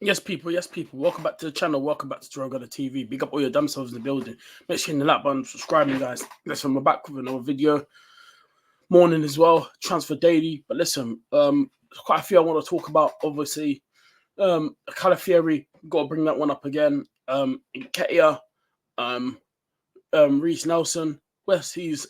Yes, people. Yes, people. Welcome back to the channel. Welcome back to Droga TV. Big up all your damn selves in the building. Make sure you hit the like button, subscribing, guys. Listen, we're back with another video. Morning as well. Transfer daily. But listen, quite a few I want to talk about. Obviously, Calafieri. Got to bring that one up again. Nketiah, um, Reece Nelson. West. He's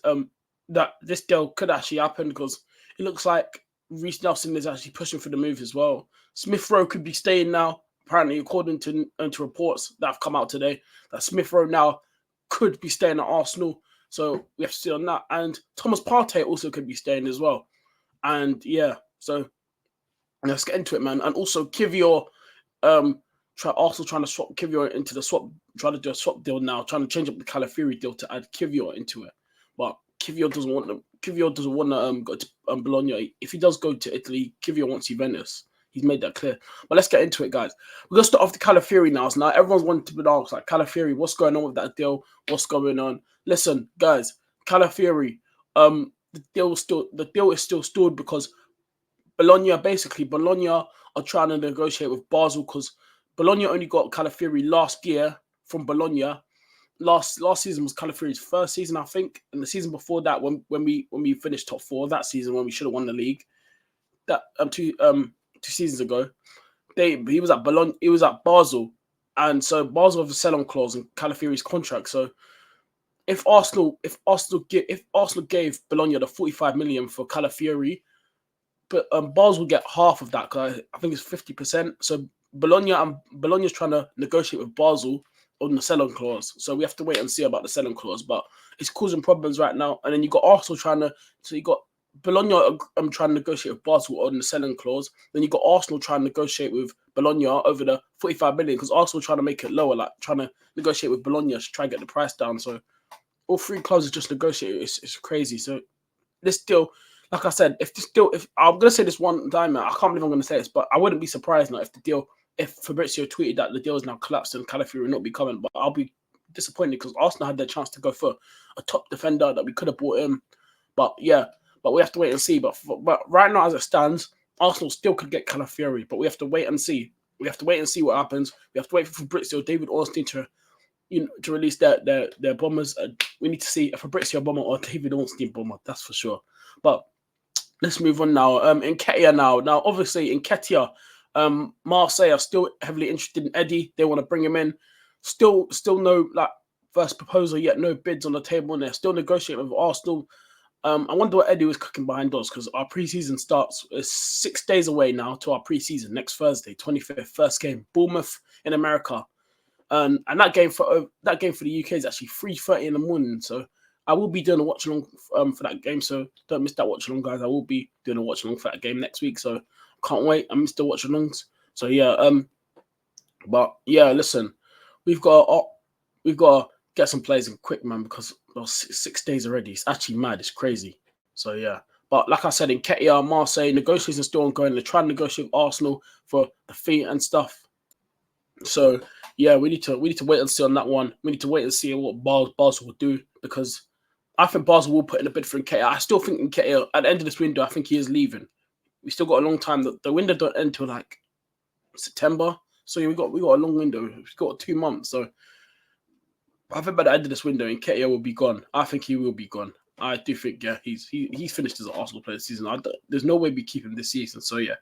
that this deal could actually happen because it looks like Reece Nelson is actually pushing for the move as well. Smith Rowe could be staying now. Apparently, according to reports that have come out today, that Smith Rowe now could be staying at Arsenal. So we have to see on that. And Thomas Partey also could be staying as well. And yeah, so let's get into it, man. And also Kivior, trying to swap Kivior into the swap, trying to do a swap deal now, trying to change up the Calafiori deal to add Kivior into it. But Kivior doesn't want to go to Bologna. If he does go to Italy, Kivior wants Juventus. He's made that clear. But let's get into it, guys. We're gonna start off the Calafiori now. So now everyone's wanting to be asked, like, Calafiori, what's going on with that deal? What's going on? Listen, guys, Calafiori, the deal is still stalled because Bologna are trying to negotiate with Basel because Bologna only got Calafiori last year from Bologna. Last season was Calafiori's first season, I think, and the season before that, when we finished top four that season, when we should have won the league, that two seasons ago, he was at Bologna, he was at Basel, and so Basel have a sell-on clause in Calafiori's contract. So if Arsenal gave Bologna the 45 million for Calafiori, but Basel will get half of that because I think it's 50%. So Bologna's trying to negotiate with Basel on the sell-on clause. So we have to wait and see about the sell-on clause. But it's causing problems right now. And then you got Arsenal so you got Bologna trying to negotiate with Basel on the sell-on clause. Then you got Arsenal trying to negotiate with Bologna over the 45 million because Arsenal trying to make it lower, like trying to negotiate with Bologna to try and get the price down. So all three clubs are just negotiating. It's crazy. So this deal, like I said, if I'm gonna say this one time, I can't believe I'm gonna say this, but I wouldn't be surprised now if Fabrizio tweeted that the deal is now collapsed and Calafiori will not be coming. But I'll be disappointed because Arsenal had their chance to go for a top defender that we could have bought in. But yeah, but we have to wait and see. But right now, as it stands, Arsenal still could get Calafiori, but we have to wait and see. We have to wait and see what happens. We have to wait for Fabrizio, David Ornstein to release their bombers. We need to see a Fabrizio bomber or David Ornstein bomber. That's for sure. But let's move on now. Nketiah now. Now, obviously, Nketiah, Marseille are still heavily interested in Eddie. They want to bring him in. Still no first proposal yet. No bids on the table, and they're still negotiating with Arsenal. I wonder what Eddie was cooking behind doors because our preseason starts 6 days away now to our preseason next Thursday, 25th, first game, Bournemouth in America. And that game for the UK is actually 3:30 in the morning. So I will be doing a watch along for that game. So don't miss that watch along, guys. I will be doing a watch along for that game next week. So can't wait. I missed the watch alongs. So yeah. But yeah, listen, we've got to get some players in quick, man, because 6 days already. It's actually mad. It's crazy. So yeah. But like I said, in Nketiah, Marseille, negotiations still ongoing. They're trying to negotiate with Arsenal for the fee and stuff. So yeah, we need to wait and see on that one. We need to wait and see what Basel will do because I think Basel will put in a bid for Nketiah. I still think Nketiah at the end of this window, I think he is leaving. We still got a long time. The window don't end till like September, so we got a long window. We've got 2 months. So I think by the end of this window, Nketiah will be gone. I think he will be gone. I do think he's finished as an Arsenal player this season. There's no way we keep him this season. So yeah,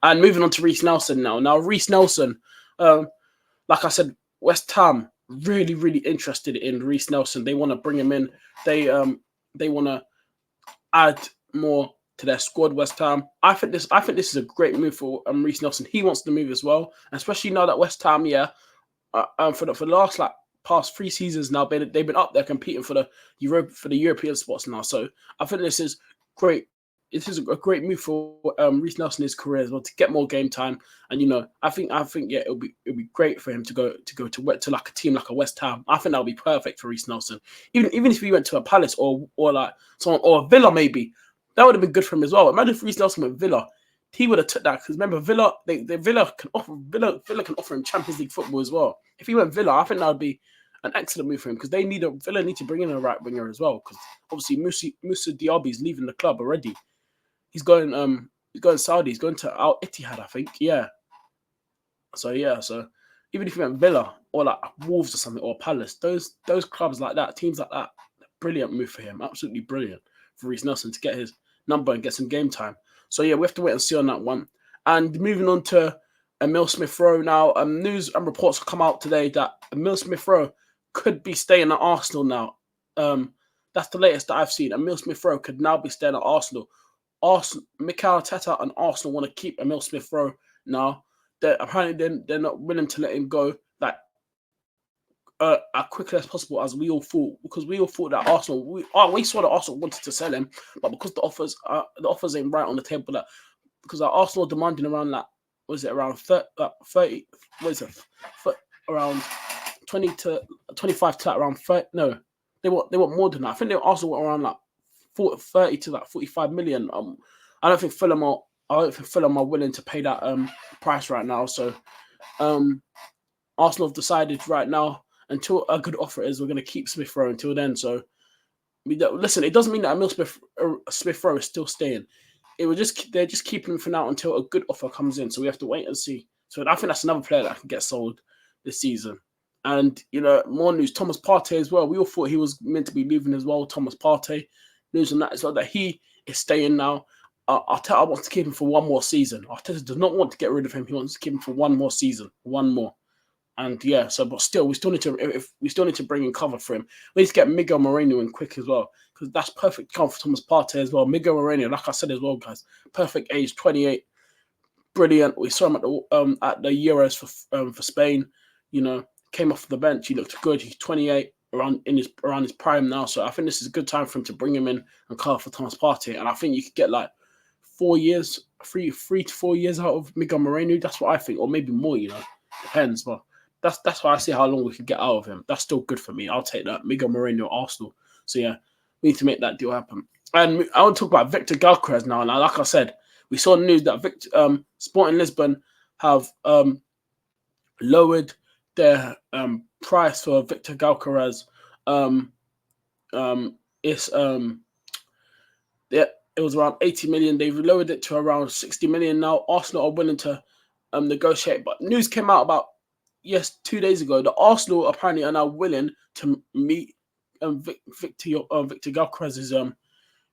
and moving on to Reece Nelson now. Now Reece Nelson. Like I said, West Ham really, really interested in Reece Nelson. They want to bring him in. They want to add more to their squad. West Ham. I think this is a great move for Reece Nelson. He wants to move as well, especially now that West Ham, for the last past 3 seasons now, they've been up there competing for the European spots now. So I think this is great. This is a great move for Reece Nelson in his career as well to get more game time, and I think yeah, it'll be great for him to go to like a team like a West Ham. I think that'll be perfect for Reece Nelson. Even if he went to a Palace or like someone or a Villa maybe, that would have been good for him as well. Imagine if Reece Nelson went Villa, he would have took that because remember Villa can offer him Champions League football as well. If he went Villa, I think that would be an excellent move for him because Villa need to bring in a right winger as well because obviously Moussa Diaby is leaving the club already. He's going Saudi. He's going to Al Ittihad, I think. Yeah. So yeah, so even if you went Villa or like Wolves or something or Palace, those clubs like that, teams like that, brilliant move for him. Absolutely brilliant for Reece Nelson to get his number and get some game time. So yeah, we have to wait and see on that one. And moving on to Emil Smith Rowe now. News and reports have come out today that Emil Smith Rowe could be staying at Arsenal now. That's the latest that I've seen. Emil Smith Rowe could now be staying at Arsenal. Mikel Arteta and Arsenal want to keep Emil Smith Rowe now. Apparently they're not willing to let him go like as quickly as possible, as we all thought, because we all thought that Arsenal we saw that Arsenal wanted to sell him, but because the offers ain't right on the table, that because Arsenal demanding around like was it around 30 what is it around 20 to 25 to like around 30, no, they want more than that. I think they Arsenal were around like 30 to like 45 million. I don't think Fulham are willing to pay that price right now. So Arsenal have decided right now, until a good offer is, we're going to keep Smith Rowe until then. So listen, it doesn't mean that Emil Smith Rowe is still staying. They're just keeping him for now until a good offer comes in. So we have to wait and see. So I think that's another player that can get sold this season. And more news: Thomas Partey as well. We all thought he was meant to be leaving as well. Thomas Partey, news on that as well, that he is staying now. Arteta wants to keep him for one more season. Arteta does not want to get rid of him. He wants to keep him for one more season, one more. And yeah, but still, we still need to bring in cover for him. We need to get Miguel Moreno in quick as well, because that's perfect cover for Thomas Partey as well. Miguel Moreno, like I said as well, guys, perfect age, 28, brilliant. We saw him at the Euros for Spain. Came off the bench. He looked good. He's 28, around his prime now. So I think this is a good time for him to bring him in and cover for Thomas Partey. And I think you could get like 4 years, 3 to 4 years out of Miguel Moreno. That's what I think, or maybe more. Depends, but. That's why I see how long we can get out of him. That's still good for me. I'll take that. Miguel Moreno, Arsenal. So yeah, we need to make that deal happen. And I want to talk about Victor Gyökeres now. Now, like I said, we saw news that Sporting Lisbon have lowered their price for Victor Gyökeres. It was around 80 million. They've lowered it to around 60 million now. Arsenal are willing to negotiate, but news came out about 2 days ago, the Arsenal apparently are now willing to meet Victor Gyökeres'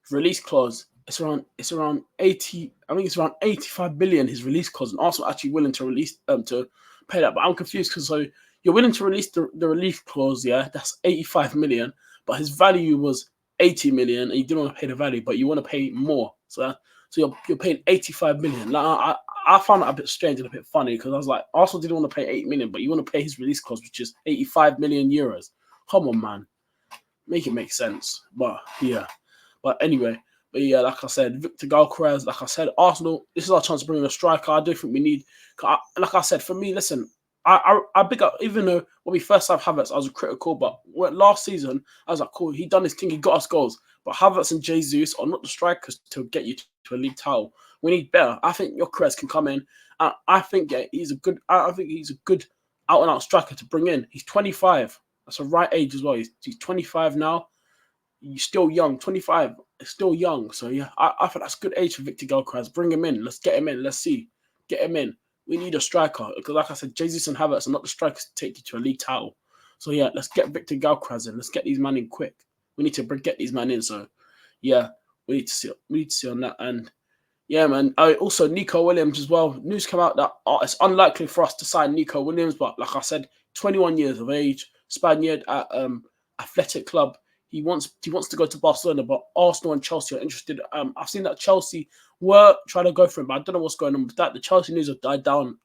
release clause. It's around 80. I think it's around 85 billion his release clause, and Arsenal actually willing to release to pay that. But I'm confused because so you're willing to release the release clause, yeah, that's 85 million, but his value was 80 million, and you didn't want to pay the value, but you want to pay more. So you're paying 85 million. Like I found that a bit strange and a bit funny because I was like, Arsenal didn't want to pay 8 million, but you want to pay his release cost, which is 85 million euros. Come on, man. Make it make sense. But yeah. But anyway, like I said, Victor Gyökeres, like I said, Arsenal, this is our chance to bring in a striker. I do think we need, like I said, for me, listen, I big up, even though when we first have Havertz, I was critical, but last season, I was like, cool, he done his thing, he got us goals. But Havertz and Jesus are not the strikers to get you to a league title. We need better. I think Gyökeres can come in. I think he's a good out and out striker to bring in. He's 25. That's the right age as well. He's 25 now. He's still young. 25 is still young. So yeah, I think that's a good age for Victor Gyökeres. Bring him in. Let's get him in. Let's see. Get him in. We need a striker because, like I said, Jesus and Havertz are not the strikers to take you to a league title. So yeah, let's get Victor Gyökeres in. Let's get these men in quick. We need to get these men in. So yeah, we need to see on that. And yeah, man. Also, Nico Williams as well. News came out that it's unlikely for us to sign Nico Williams, but like I said, 21 years of age, Spaniard at Athletic Club. He wants to go to Barcelona, but Arsenal and Chelsea are interested. I've seen that Chelsea were trying to go for him, but I don't know what's going on with that. The Chelsea news have died down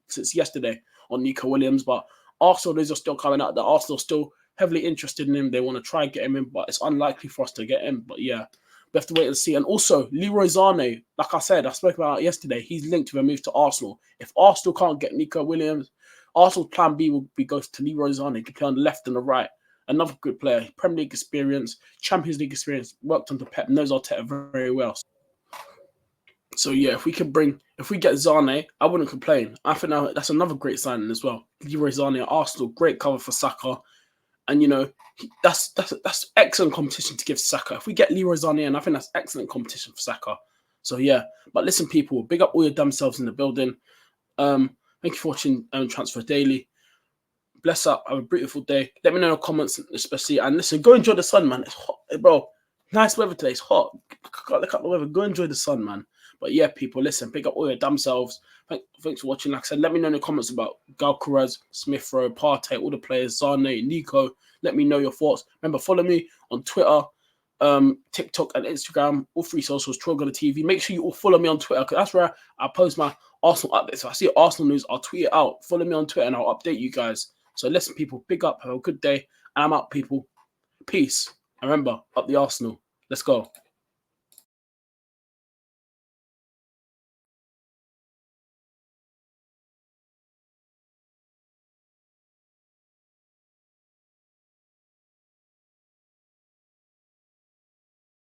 since yesterday on Nico Williams, but Arsenal news are still coming out that Arsenal are still heavily interested in him. They want to try and get him in, but it's unlikely for us to get him. But yeah, we have to wait and see. And also, Leroy Sané, like I said, I spoke about it yesterday. He's linked with a move to Arsenal. If Arsenal can't get Nico Williams, Arsenal's plan B will be goes to Leroy Sané. He can play on the left and the right. Another good player, Premier League experience, Champions League experience, worked under Pep, knows Arteta very well. So yeah, if we get Sané, I wouldn't complain. I think that's another great signing as well. Leroy Sané at Arsenal, great cover for Saka. And that's excellent competition to give Saka. If we get Leroy Sané in, I think that's excellent competition for Saka. So yeah, but listen, people, big up all your damn selves in the building. Thank you for watching Transfer Daily. Bless up. Have a beautiful day. Let me know in the comments, especially. And listen, go enjoy the sun, man. It's hot, bro. Nice weather today. It's hot. Look at the weather. Go enjoy the sun, man. But yeah, people, listen. Pick up all your damn selves. Thanks for watching. Like I said, let me know in the comments about Gyökeres, Smith Rowe, Partey, all the players, Zane, Nico. Let me know your thoughts. Remember, follow me on Twitter, TikTok, and Instagram. All 3 socials, Troll TV. Make sure you all follow me on Twitter, because that's where I post my Arsenal updates. If I see Arsenal news, I'll tweet it out. Follow me on Twitter, and I'll update you guys. So listen, people, big up, have a good day, and I'm out, people. Peace. And remember, up the Arsenal. Let's go.